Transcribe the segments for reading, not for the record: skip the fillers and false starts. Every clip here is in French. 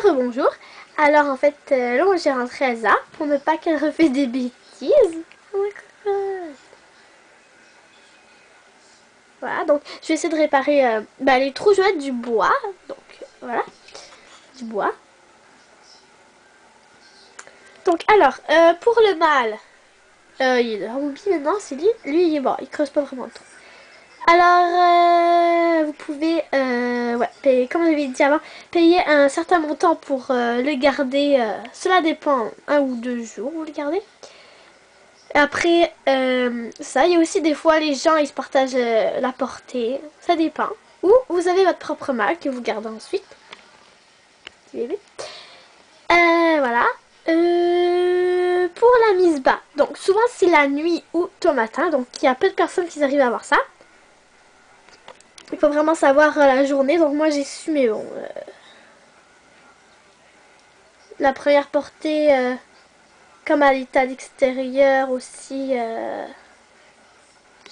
Bonjour. Alors en fait, là j'ai rentré Elsa pour ne pas qu'elle refait des bêtises. Oh my God. Voilà, donc je vais essayer de réparer les trous. Je vais mettre du bois. Donc voilà, du bois. Donc alors, pour le mâle, il est Ruby maintenant, c'est lui il est bon, il creuse pas vraiment le trou. Alors, vous pouvez, payer, comme j'avais dit avant, payer un certain montant pour le garder. Cela dépend, 1 ou 2 jours, vous le gardez. Après, ça, il y a aussi des fois, les gens, ils se partagent la portée. Ça dépend. Ou vous avez votre propre mâle que vous gardez ensuite. Voilà. Pour la mise bas, donc souvent c'est la nuit ou tôt matin, donc il y a peu de personnes qui arrivent à voir ça. Il faut vraiment savoir la journée, donc moi j'ai su, mais bon. La première portée, comme à l'état d'extérieur aussi,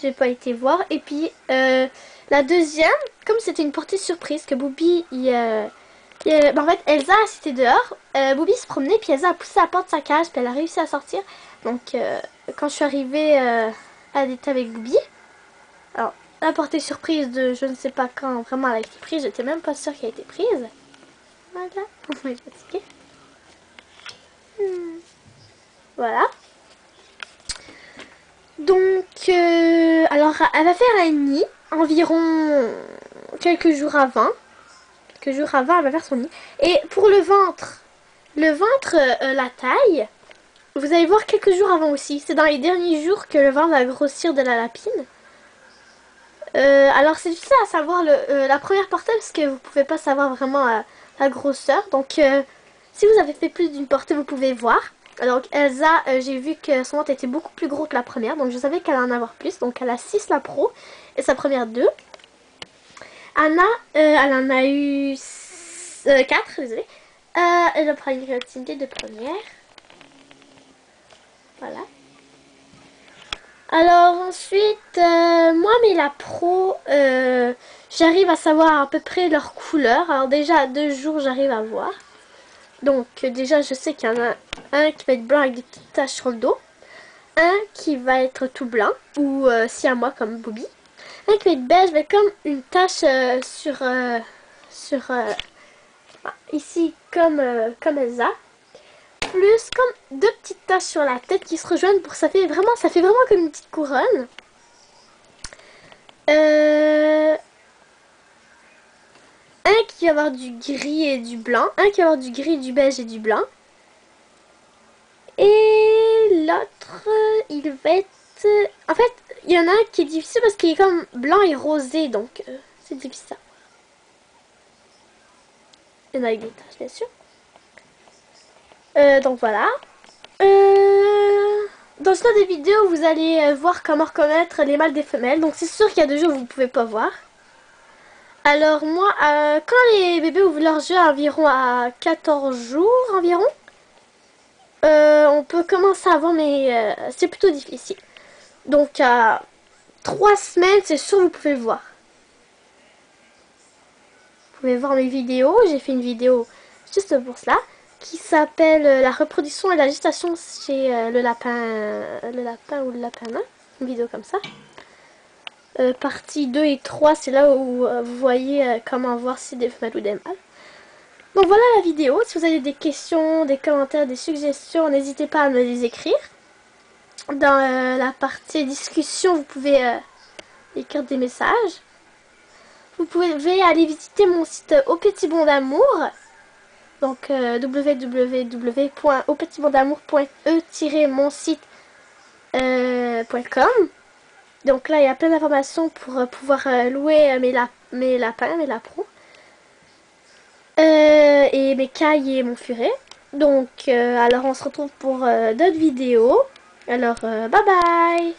j'ai pas été voir. Et puis la deuxième, comme c'était une portée surprise, que Booby, en fait Elsa c'était dehors, Booby se promenait, puis Elsa a poussé la porte de sa cage, puis elle a réussi à sortir. Donc quand je suis arrivée à l'état avec Booby, alors la portée surprise de je ne sais pas quand vraiment elle a été prise, j'étais même pas sûre qu'elle a été prise. Voilà, on va être fatigué. Voilà. Donc, alors elle va faire un nid environ quelques jours avant. Quelques jours avant, elle va faire son nid. Et pour le ventre, la taille, vous allez voir quelques jours avant aussi. C'est dans les derniers jours que le ventre va grossir de la lapine. Alors c'est difficile à savoir la première portée parce que vous pouvez pas savoir vraiment la grosseur. Donc si vous avez fait plus d'une portée, vous pouvez voir. Alors Elsa, j'ai vu que son ventre était beaucoup plus gros que la première, donc je savais qu'elle allait en avoir plus. Donc elle a 6 la pro et sa première 2. Anna, elle en a eu 4, désolée. Elle prend une créativité de première. Voilà. Alors ensuite, moi mais la pro, j'arrive à savoir à peu près leur couleur. Alors déjà à 2 jours j'arrive à voir. Donc déjà je sais qu'il y en a un qui va être blanc avec des petites taches sur le dos. Un qui va être tout blanc, ou si à moi comme Booby. Un qui va être beige avec comme une tache ici comme Elsa. Plus comme 2 petites taches sur la tête qui se rejoignent pour ça fait vraiment comme une petite couronne. Un qui va avoir du gris et du blanc, un qui va avoir du gris, du beige et du blanc. Et l'autre, il va être... En fait, il y en a un qui est difficile parce qu'il est comme blanc et rosé, donc c'est difficile. Il y en a avec des taches, bien sûr. Donc voilà. Dans une autre vidéo, vous allez voir comment reconnaître les mâles des femelles. Donc c'est sûr qu'il y a 2 jours où vous ne pouvez pas voir. Alors moi, quand les bébés ouvrent leur jeu environ à 14 jours environ, on peut commencer avant, mais c'est plutôt difficile. Donc à 3 semaines, c'est sûr vous pouvez le voir. Vous pouvez voir mes vidéos. J'ai fait une vidéo juste pour cela, qui s'appelle la reproduction et la gestation chez le lapin ou le lapin nain. Une vidéo comme ça. Partie 2 et 3, c'est là où vous voyez comment voir si des femelles ou des mâles. Donc voilà la vidéo. Si vous avez des questions, des commentaires, des suggestions, n'hésitez pas à me les écrire. Dans la partie discussion, vous pouvez écrire des messages. Vous pouvez aller visiter mon site Au Petit Bon d'Amour. Donc www.aupetitbondamour.e-monsite.com. Donc là, il y a plein d'informations pour pouvoir louer mes lapins, mes lapros. Et mes cailles et mon furet. Donc, alors on se retrouve pour d'autres vidéos. Alors, bye bye!